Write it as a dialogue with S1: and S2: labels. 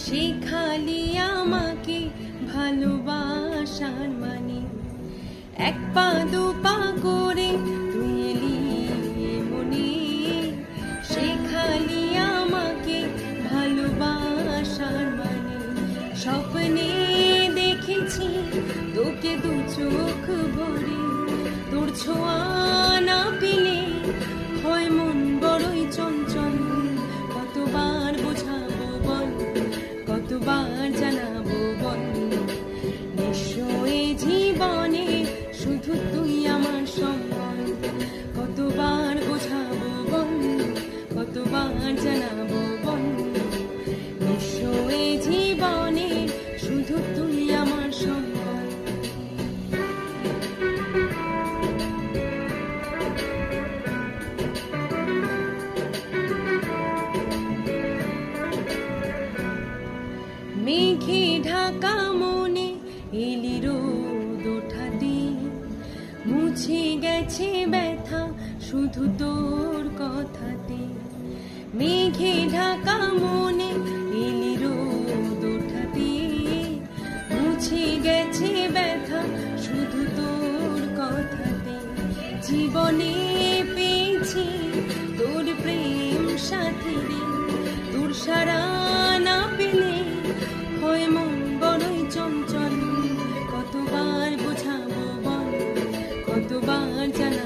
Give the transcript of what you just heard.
S1: শেখালি আমাকে ভালোবাসার মানে। এক পা দু পা করে তুই এলি মনে, শেখালি আমাকে ভালোবাসার মানে। স্বপ্নে দেখেছি তোকে দু চোখ ভরে, তোর ছোঁয়া না পেলে হয় মন বড়ই চঞ্চল। কতবার বোঝাবো বল, কতবার জানাবো বল, নিশ্চয় জীবনে শুধু তুই আমার সম্বল। কতবার বোঝাবো বল, কতবার জানাবো বল, নিশ্চয় জীবনে শুধু তুই আমার সম্বল। মেঘে ঢাকা মনে এলি রোদ ওঠাতে, মুছে গেছে ব্যথা শুধু তোর কথাতে। মেঘে ঢাকা মনে এলি রোদ ওঠাতে, মুছে গেছে ব্যথা শুধু তোর কথাতে। জীবনে পেয়েছি তোর প্রেম সাথী রে, তোর সারা না পেলে হয় মন বড়ই চঞ্চল। কতবার বোঝাবো বল, কতবার জানাবো